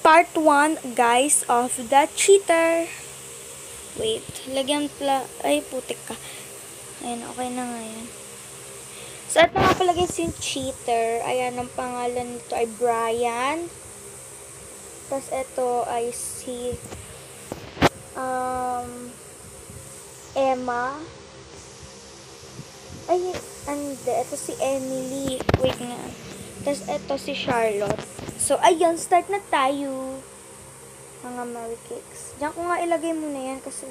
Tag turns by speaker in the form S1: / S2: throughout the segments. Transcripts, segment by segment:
S1: Part 1, guys, of The Cheater. Wait, lagyan pala. Ay, putik ka. Ayan, okay na nga yan. So, ito nga pala guys yung cheater. Ayan, ang pangalan nito ay Brian. Tapos, ito ay si Emma. Ay, hindi. Ito si Emily. Wait nga. Tapos, ito si Charlotte. So, ayun. Start na tayo. Mga Mary Cakes. Diyan ko nga ilagay muna yan kasi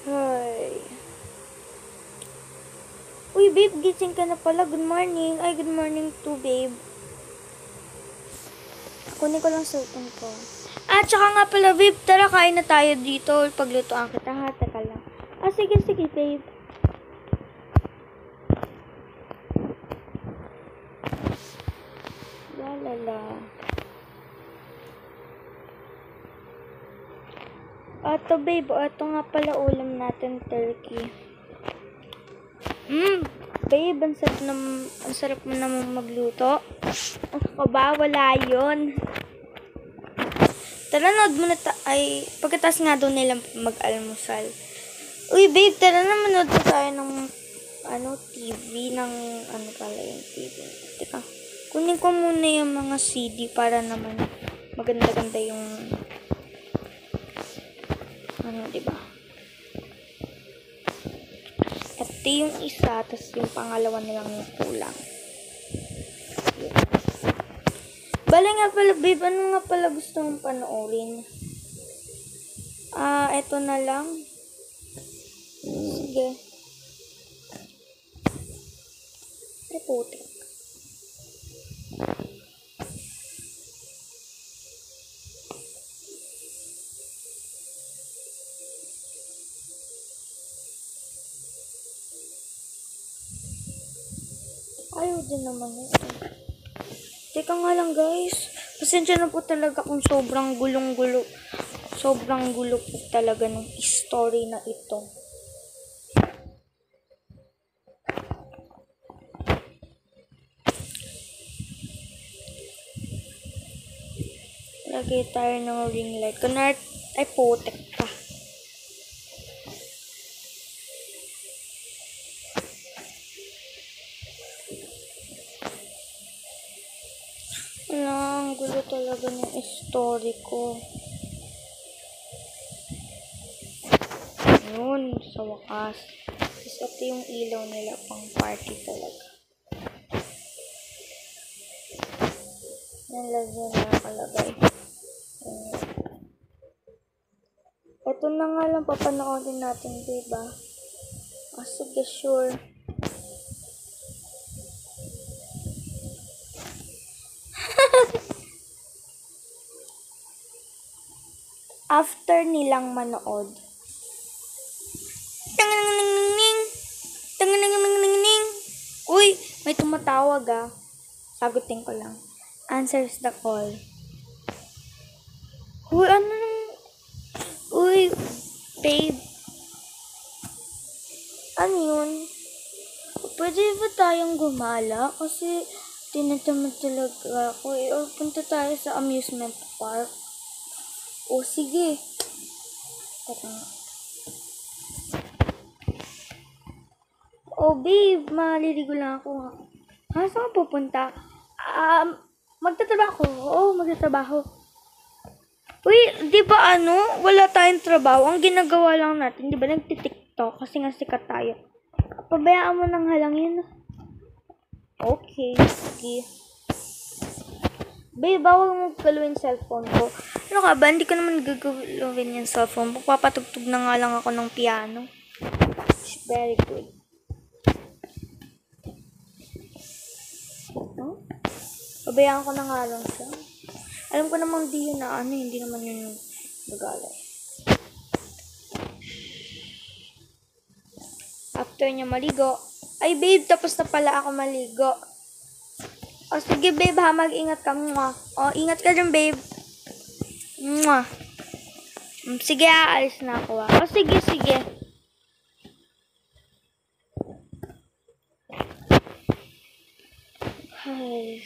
S1: Hi. Uy, babe. Gising ka na pala. Good morning. Ay, good morning too, babe. Kunin ko lang cellphone ko. Tsaka nga pala, babe. Tara, kain na tayo dito. Paglutoan kita, ha? Teka lang. Sige, babe. Lalala. Ito, babe. Ito nga pala ulam natin, turkey. Babe, ang sarap mo naman magluto. Ako ba? Wala yun. Tara, nood muna pagkatapos nga doon nilang mag-almusal. Uy, babe, tara na manood tayo ng TV, ng pala yung TV. Teka, kunin ko muna yung mga CD para naman maganda-ganda yung diba? Ito yung isa, tapos yung pangalawa nilang yung kulang. Bale nga pala, babe, ano nga pala gusto mong panoorin? Ito na lang. Sige. Ay, putik. Ayaw din naman ito. Teka nga lang, guys. Pasensya na po talaga kung sobrang gulong-gulo. Sobrang gulo po talaga ng story na ito. Lagay tayo ng ring light. Kunwari, ay putik ka. Ang gulo talaga ng story ko. Yun, sa wakas. Tapos ito yung ilaw nila pang party talaga. Yan lang yun nakalagay. Ito na nga lang papanoodin natin, diba? Sige, sure. After nilang manood, uy, may tumatawag sagutin ko lang. Answers the call. Uy, uy, babe. Ano yun? Pwede ba tayong gumala? Kasi tinatamad talaga ako or punta tayo sa amusement park. Sige. Teka nga. Babe, maliligo lang ako. Saan ka pupunta? Magtatrabaho. Magtatrabaho. Uy, di ba wala tayong trabaho. Ang ginagawa lang natin, di ba, nagtitiktok kasi nga sikat tayo. Pabayaan mo nang halangin. Okay, sige. Babe, bawal mo galuin cellphone ko. Ano ka ba? Hindi ko naman gagawin yung cellphone. Papatugtog na nga lang ako ng piano. Very good. Pabayaan ko na nga lang siya. Alam ko namang di yun hindi naman yun yung nagalay. After niya maligo, ay babe, tapos na pala ako maligo. Sige babe ha, mag-ingat ka. Ingat ka dyan babe. Sige, aalis na ako sige. Ay.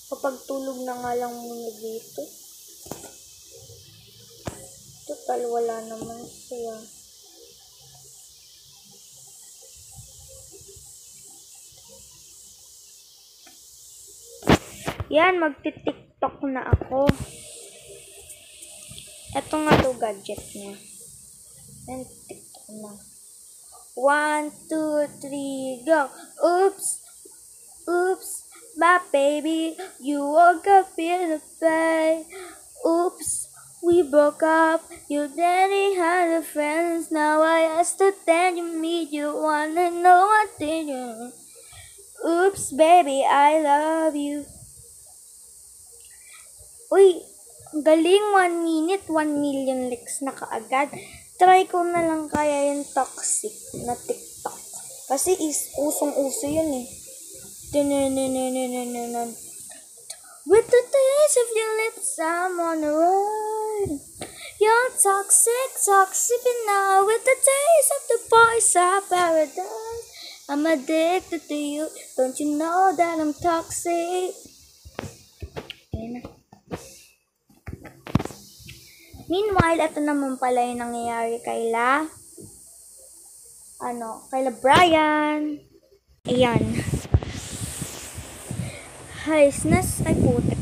S1: Kapag tulog na nga lang muna dito. Total, wala naman siya. Yan, magti-TikTok na ako. Ito nga to gadget niya. And TikTok na. 1, 2, 3, go! Oops! Oops! My baby, you woke up in the bed. Oops! We broke up. You daddy had a friends. Now I asked to tell you me. You wanna know what did you? Oops, baby, I love you. Uy, galing, 1 minute, 1 million likes na kaagad. Try ko na lang kaya yung toxic na TikTok. Kasi usong-uso yun eh. With the taste of your lips, I'm on the road. You're toxic, toxic now. With the taste of the boys of paradise, I'm addicted to you. Don't you know that I'm toxic? Ayan na. Meanwhile, ito naman pala yung nangyayari kaila Brian. Ayan. Ay, putik.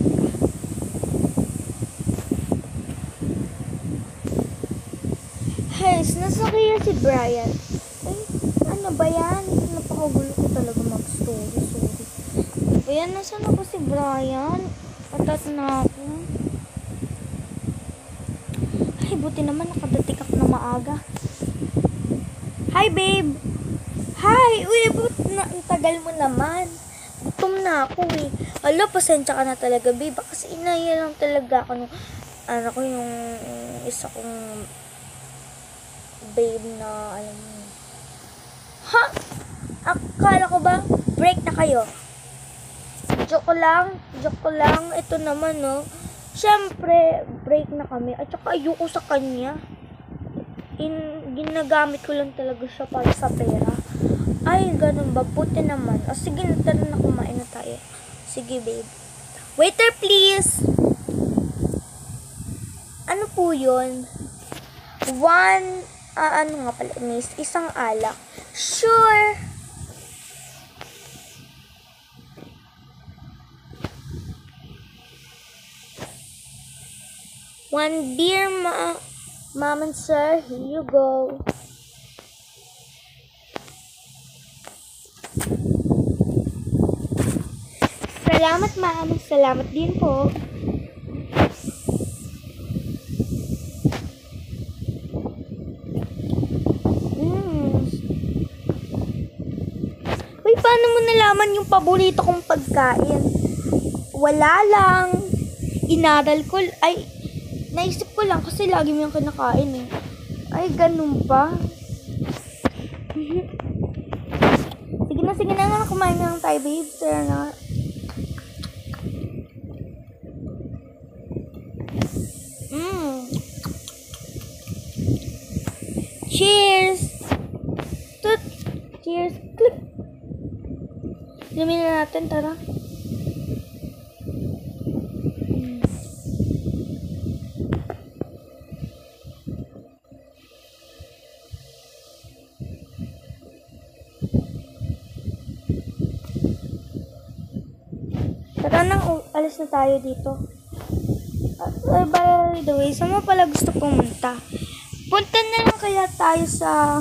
S1: Ay, kaya si Brian. Ay, ano ba yan? Napakagulo ko talaga mag-story. Sorry. Ayan, nasan ako si Brian? Patat na ako. Ay, buti naman nakadating ako na maaga. Hi, babe! Hi! Uy, ang tagal mo naman. Gutom na ako eh. Alo, pasensya ka na talaga, babe. Kasi inaya lang talaga ako nung, yung isa kong babe na, alam mo. Ha? Akala ko ba, break na kayo? Joke ko lang. Ito naman, no. Siyempre, break na kami. At saka ayoko sa kanya. Ginagamit ko lang talaga siya para sa pera. Ay, ganun ba? Puti naman. O, sige, tara na, kumain na tayo. Sige, babe. Waiter, please! Ano po yun? Ano nga pala, miss? Isang alak. Sure! One beer, ma'am and sir. Here you go. Salamat, ma'am. Salamat din po. Uy, paano mo nalaman yung paborito kong pagkain? Wala lang. Inaral ko. Ay, naisip ko lang kasi lagi mo yung kinakain eh. Ay, ganun ba? Sige na, kumain na lang tayo, babe. Tara na. Cheers! Toot! Cheers! Click! Inumin na natin, tara. Tara nang alis na tayo dito. By the way, saan mo pala gusto pumunta? Punta na lang kaya tayo sa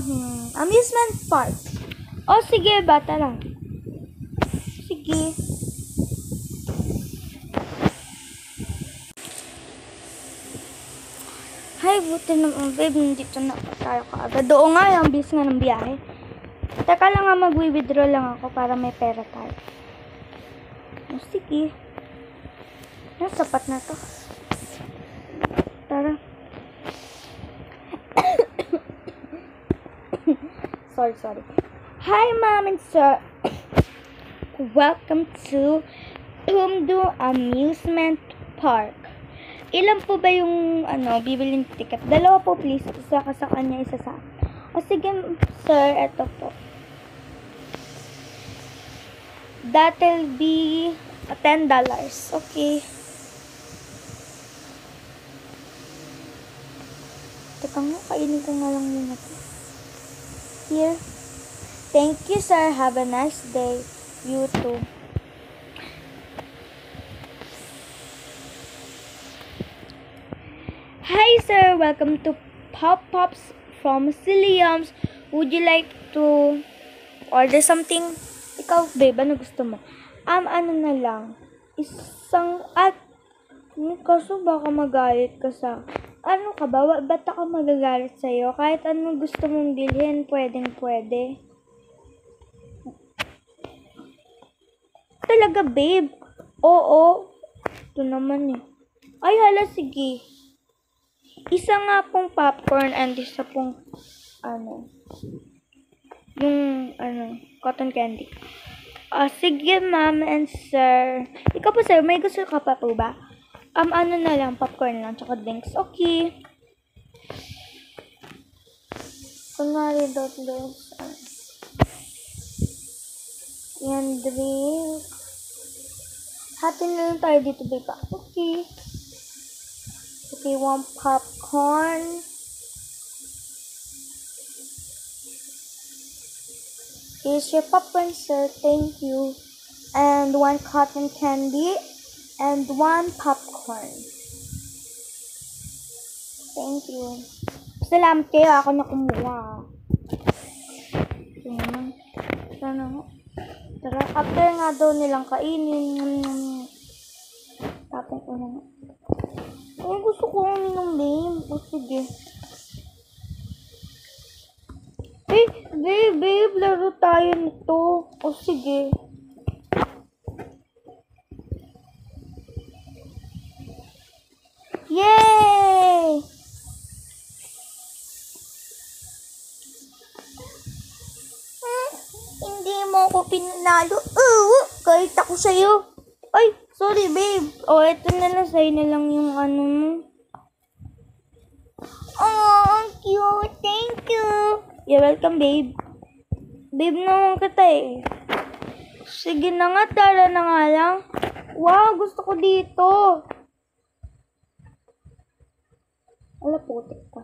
S1: amusement park. O sige ba, tara. Sige. Hay, buti naman, babe. Nandito na tayo kaagad. Doon nga, yung bis nga ng biyahe. Teka lang nga, mag-withdraw lang ako para may pera tayo. O, sige. Sapat na to. Tara. Sorry. Hi, ma'am and sir. Welcome to Tumdo Amusement Park. Ilan po ba yung bibilin ticket? 2 po please. Isa ka sa kanya, isa sa. O Sige, sir, eto po. That'll be $10. Okay. Teka nga, kainin ko nga lang muna ito. Here. Thank you, sir. Have a nice day. You too. Hi, sir. Welcome to Pop Pops from Ciliums. Would you like to order something? Ikaw, babe, ano gusto mo? Ano na lang. Kaso baka magalit ka sa... Ano ka ba? Ba't ako magagalit sa'yo? Kahit anong gusto mong bilhin, pwede. Talaga, babe? Oo. Ito naman eh. Ay, hala, sige. Isa nga pong popcorn and isa pong, cotton candy. Sige, ma'am and sir. Ikaw po, sir, may gusto ka pa po ba? Ano na lang, popcorn lang, tsaka drinks. Okay. Kunwari, drinks. Yan, drinks. Hati na lang tayo dito, babe. Okay. Okay, 1 popcorn. Here's your popcorn, sir. Thank you. And 1 cotton candy. And 1 popcorn. Thank you. Salamat kayo. Ako na kumuha. Ito naman. Sana nga. Tara, after nga daw nilang kainin. Tapos ko na nga. Ay, gusto ko uminom, babe. O, sige. Babe, laro tayo nito. O, sige. Yay! Hindi mo ako pinanalo. Kahit ako sa'yo. Ay, sorry, babe. Eto na lang. Sa'yo na lang yung ano mo. Ang cute. Thank you. You're welcome, babe. Babe naman kita eh. Sige na nga, tara na nga lang. Wow, gusto ko dito. Ala, putik ka.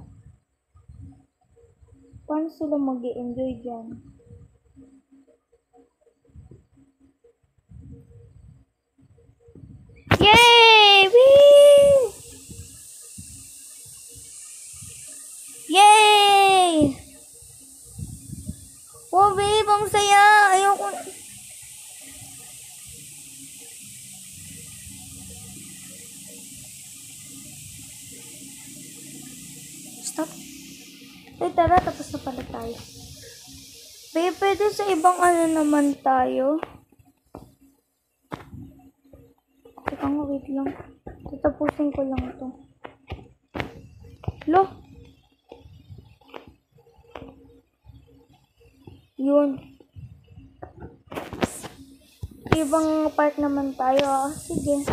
S1: Paano sila mag-i-enjoy dyan? Yay! Whee! Yay! Oh, babe, ang saya. Ayoko. Stop. Ay, tara, tapos na pala tayo. Babe, pwede sa ibang naman tayo. Teka nga, wait lang. Tatapusin ko lang ito. Lo. Yun. Ibang part naman tayo. Sige.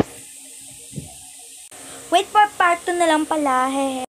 S1: Wait for part 2 na lang pala. Hehe.